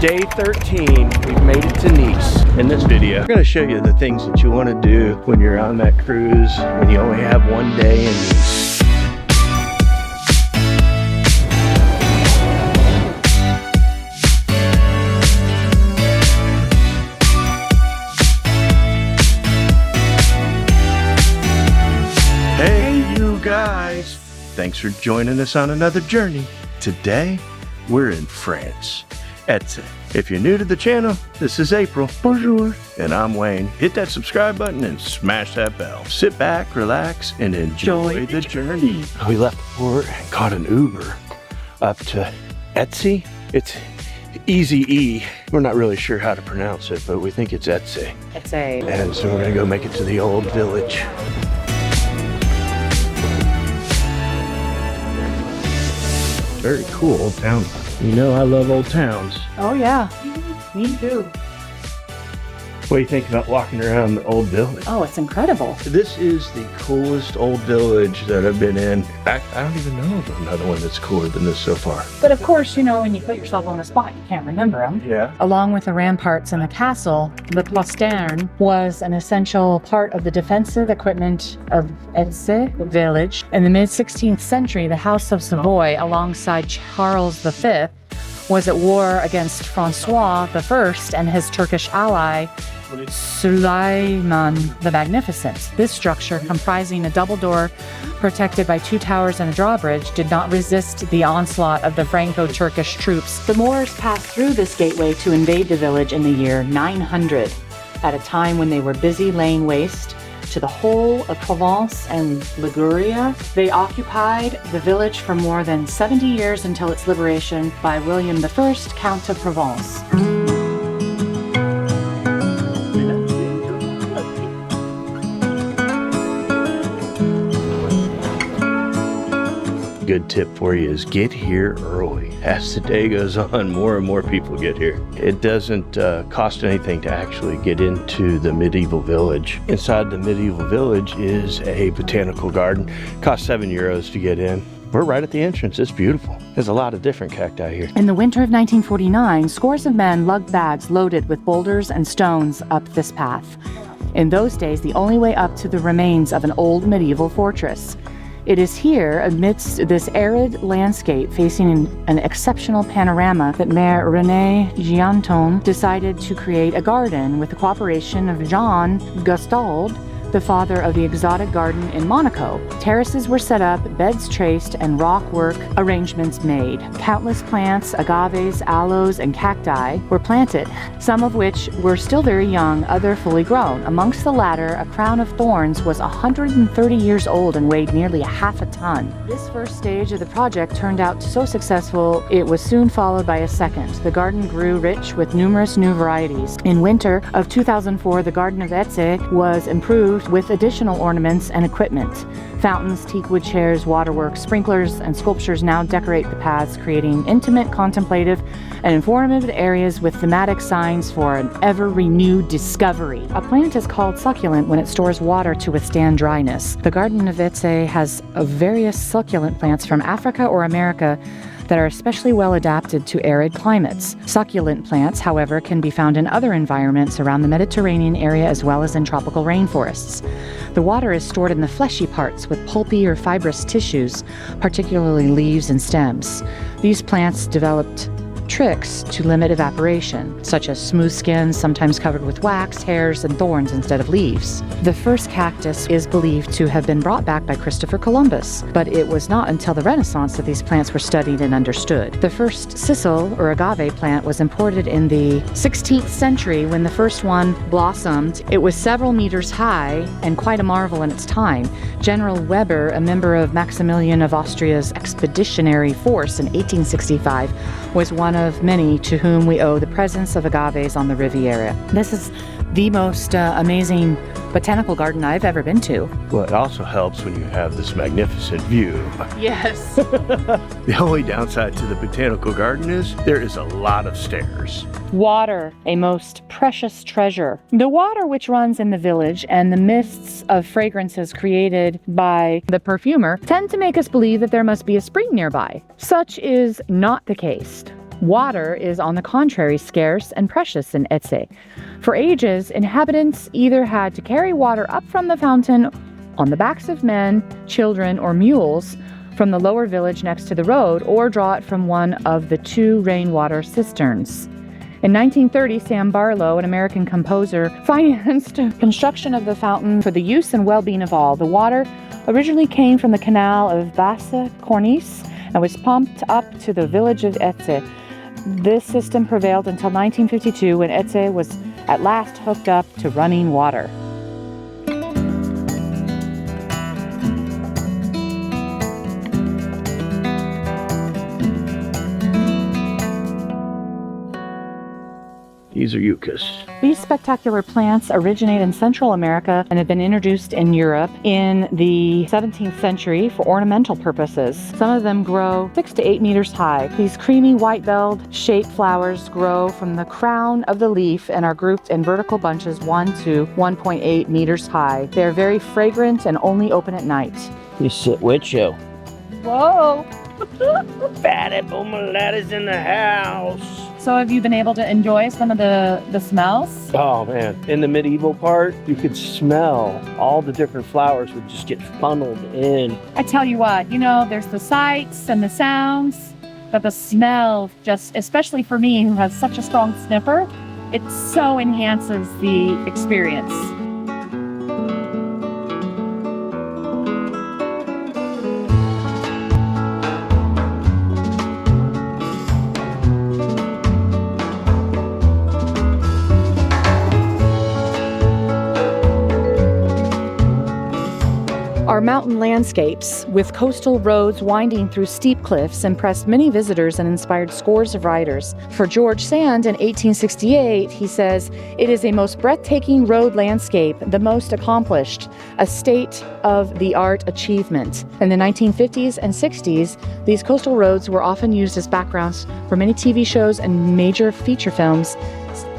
Day 13, we've made it to Nice. In this video, I'm going to show you the things that you want to do when you're on that cruise, when you only have one day in Nice. Hey you guys, thanks for joining us on another journey. Today, we're in France. Etze. If you're new to the channel, this is April. Bonjour. And I'm Wayne. Hit that subscribe button and smash that bell. Sit back, relax, and enjoy the journey. We left port and caught an Uber up to Etze. It's Easy E. We're not really sure how to pronounce it, but we think it's Etze. Etze. And so we're gonna go make it to the old village. Very cool old town. You know I love old towns. Oh yeah, me too. What do you think about walking around the old village? Oh, it's incredible. This is the coolest old village that I've been in. I don't even know of another one that's cooler than this so far. But of course, you know, when you put yourself on the spot, you can't remember them. Yeah. Along with the ramparts and the castle, the postern was an essential part of the defensive equipment of Etze village. In the mid-16th century, the House of Savoy, alongside Charles V, was at war against Francois I and his Turkish ally, Suleiman the Magnificent. This structure, comprising a double door protected by two towers and a drawbridge, did not resist the onslaught of the Franco-Turkish troops. The Moors passed through this gateway to invade the village in the year 900, at a time when they were busy laying waste to the whole of Provence and Liguria. They occupied the village for more than 70 years until its liberation by William I, Count of Provence. Good tip for you is get here early. As the day goes on, more and more people get here. It doesn't cost anything to actually get into the medieval village. Inside the medieval village is a botanical garden. Costs €7 to get in. We're right at the entrance. It's beautiful. There's a lot of different cacti here. In the winter of 1949, scores of men lugged bags loaded with boulders and stones up this path. In those days, the only way up to the remains of an old medieval fortress. It is here, amidst this arid landscape facing an exceptional panorama, that Mayor René Gianton decided to create a garden with the cooperation of Jean Gustald, the father of the exotic garden in Monaco. Terraces were set up, beds traced, and rock work arrangements made. Countless plants, agaves, aloes, and cacti were planted, some of which were still very young, others fully grown. Amongst the latter, a crown of thorns was 130 years old and weighed nearly half a ton. This first stage of the project turned out so successful, it was soon followed by a second. The garden grew rich with numerous new varieties. In winter of 2004, the Garden of Etze was improved with additional ornaments and equipment. Fountains, teakwood chairs, waterworks, sprinklers, and sculptures now decorate the paths, creating intimate, contemplative, and informative areas with thematic signs for an ever-renewed discovery. A plant is called succulent when it stores water to withstand dryness. The Garden of Etze has various succulent plants from Africa or America that are especially well adapted to arid climates. Succulent plants, however, can be found in other environments around the Mediterranean area as well as in tropical rainforests. The water is stored in the fleshy parts with pulpy or fibrous tissues, particularly leaves and stems. These plants developed tricks to limit evaporation, such as smooth skins, sometimes covered with wax, hairs, and thorns instead of leaves. The first cactus is believed to have been brought back by Christopher Columbus, but it was not until the Renaissance that these plants were studied and understood. The first sisal, or agave plant, was imported in the 16th century when the first one blossomed. It was several meters high and quite a marvel in its time. General Weber, a member of Maximilian of Austria's expeditionary force in 1865, was one of many to whom we owe the presence of agaves on the Riviera. This is the most amazing botanical garden I've ever been to. Well, it also helps when you have this magnificent view. Yes. The only downside to the botanical garden is there is a lot of stairs. Water, a most precious treasure. The water which runs in the village and the mists of fragrances created by the perfumer tend to make us believe that there must be a spring nearby. Such is not the case. Water is, on the contrary, scarce and precious in Etse. For ages, inhabitants either had to carry water up from the fountain on the backs of men, children, or mules from the lower village next to the road, or draw it from one of the 2 rainwater cisterns. In 1930, Sam Barlow, an American composer, financed construction of the fountain for the use and well-being of all. The water originally came from the canal of Basse-Cornice and was pumped up to the village of Etse. This system prevailed until 1952, when Etse was at last hooked up to running water. These are yuccas. These spectacular plants originate in Central America and have been introduced in Europe in the 17th century for ornamental purposes. Some of them grow 6 to 8 meters high. These creamy white-belled shaped flowers grow from the crown of the leaf and are grouped in vertical bunches 1 to 1.8 meters high. They are very fragrant and only open at night. You sit with you. Whoa! Fatty Boomalatta's in the house. So have you been able to enjoy some of the smells? Oh man, in the medieval part, you could smell all the different flowers would just get funneled in. I tell you what, there's the sights and the sounds, but the smell just, especially for me who has such a strong sniffer, it so enhances the experience. Our mountain landscapes, with coastal roads winding through steep cliffs, impressed many visitors and inspired scores of riders. For George Sand in 1868, he says, "It is a most breathtaking road landscape, the most accomplished, a state-of-the-art achievement." In the 1950s and 60s, these coastal roads were often used as backgrounds for many TV shows and major feature films,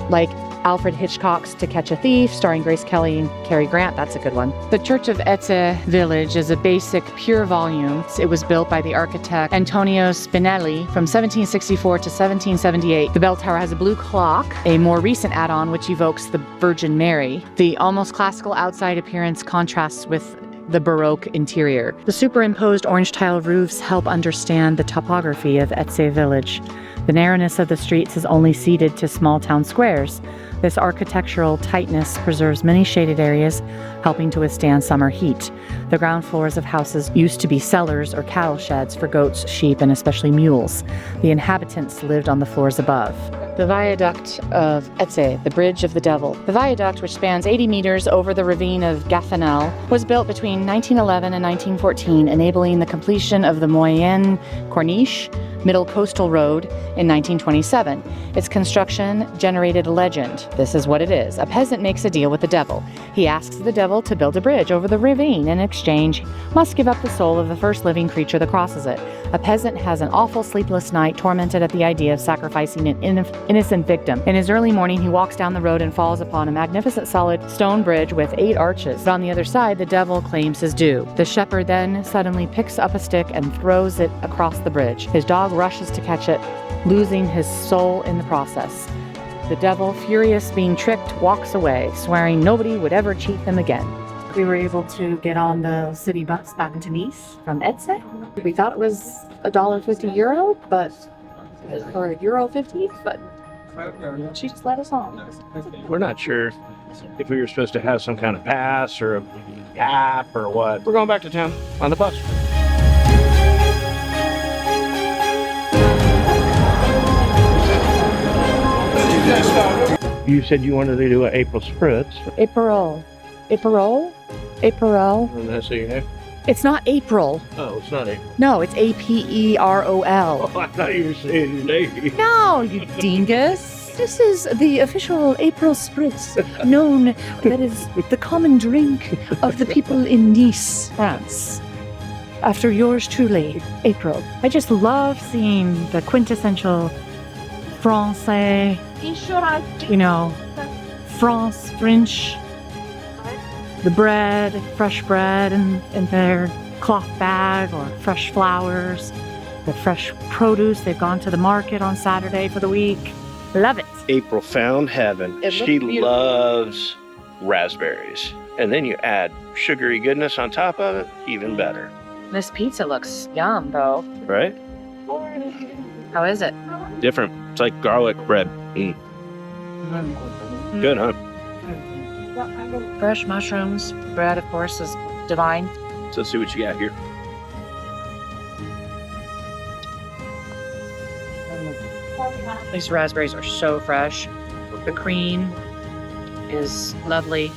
like Alfred Hitchcock's To Catch a Thief, starring Grace Kelly and Cary Grant. That's a good one. The Church of Etse Village is a basic, pure volume. It was built by the architect Antonio Spinelli from 1764 to 1778. The bell tower has a blue clock, a more recent add-on which evokes the Virgin Mary. The almost classical outside appearance contrasts with the Baroque interior. The superimposed orange tile roofs help understand the topography of Etse Village. The narrowness of the streets is only ceded to small town squares. This architectural tightness preserves many shaded areas, helping to withstand summer heat. The ground floors of houses used to be cellars or cattle sheds for goats, sheep, and especially mules. The inhabitants lived on the floors above. The viaduct of Etse, the Bridge of the Devil. The viaduct, which spans 80 meters over the ravine of Gaffanel, was built between 1911 and 1914, enabling the completion of the Moyenne Corniche Middle Coastal Road in 1927. Its construction generated a legend. This is what it is. A peasant makes a deal with the devil. He asks the devil to build a bridge over the ravine. In exchange, must give up the soul of the first living creature that crosses it. A peasant has an awful sleepless night, tormented at the idea of sacrificing an innocent victim. In his early morning, he walks down the road and falls upon a magnificent solid stone bridge with 8 arches. But on the other side, the devil claims his due. The shepherd then suddenly picks up a stick and throws it across the bridge. His dog rushes to catch it, losing his soul in the process. The devil, furious being tricked, walks away, swearing nobody would ever cheat him again. We were able to get on the city bus back into Nice from Etse. We thought it was €1.50, but or €1.50, but she just let us on. We're not sure if we were supposed to have some kind of pass or a app or what. We're going back to town on the bus. You said you wanted to do an April spritz. April. And that's your name? It's not April. Oh, it's not April. No, it's Aperol. Oh, I thought you were saying your name. No, you dingus. This is the official April spritz, known that is the common drink of the people in Nice, France. After yours truly, April. I just love seeing the quintessential Francais, French, the bread, fresh bread in their cloth bag, or fresh flowers, The fresh produce. They've gone to the market on Saturday for the week. Love it. April found heaven. It She looks beautiful. loves raspberries. And then you add sugary goodness on top of it, even better. This pizza looks yum, though. Right? How is it? Different. It's like garlic bread. Good, huh? Fresh mushrooms. Bread, of course, is divine. So let's see what you got here. These raspberries are so fresh. The cream is lovely.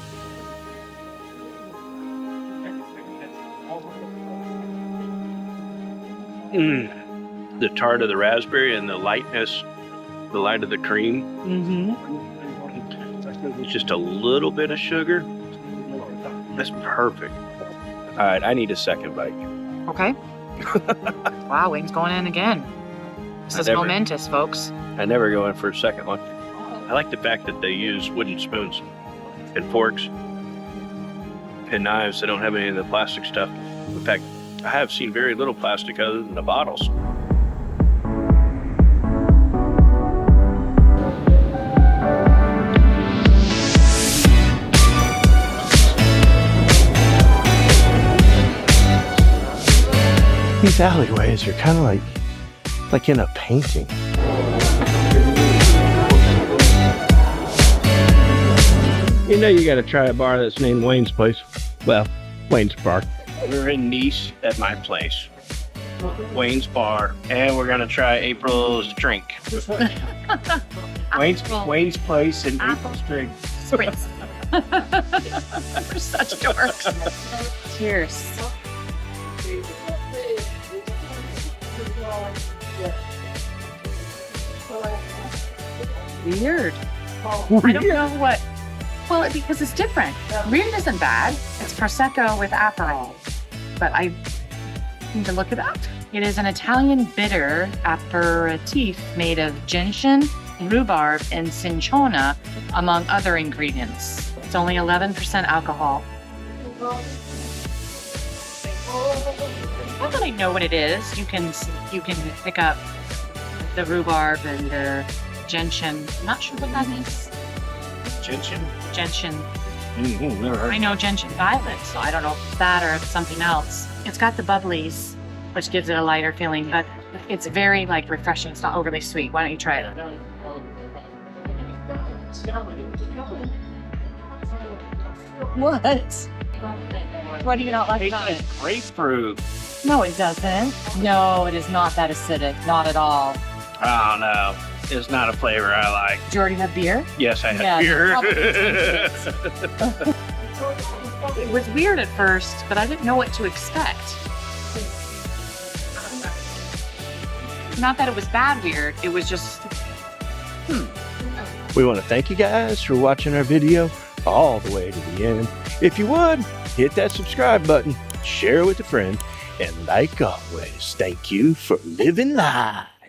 The tart of the raspberry and the lightness, the light of the cream. It's just a little bit of sugar. That's perfect. All right, I need a second bite. Okay. Wow, wings going in again. This is momentous, folks. I never go in for a second one. I like the fact that they use wooden spoons and forks and knives. They don't have any of the plastic stuff. In fact, I have seen very little plastic other than the bottles. These alleyways are kind of like in a painting. You know you gotta try a bar that's named Wayne's Place. Well, Wayne's Bar. We're in Nice at my place. Wayne's Bar. And we're gonna try April's drink. Wayne's Place and April's drink. Spritz. We're such dorks. Cheers. Weird. I don't know what. Well, because it's different. Weird isn't bad. It's Prosecco with Aperol. But I need to look it up. It is an Italian bitter aperitif made of gentian, rhubarb, and cinchona, among other ingredients. It's only 11% alcohol. Now that I know what it is, you can pick up the rhubarb and the gentian. I'm not sure what that means. Gentian? Gentian. Never heard. I know gentian violet, so I don't know if it's that or if it's something else. It's got the bubblies, which gives it a lighter feeling, but it's very refreshing. It's not overly sweet. Why don't you try it? What? What do you not like about it? Grapefruit. No, it doesn't. No, it is not that acidic. Not at all. Oh no, it's not a flavor I like. Did you already have beer? Yes, I had beer. It was weird at first, but I didn't know what to expect. Not that it was bad weird, it was just, We want to thank you guys for watching our video all the way to the end. If you would, hit that subscribe button, share it with a friend, and like always, thank you for living life.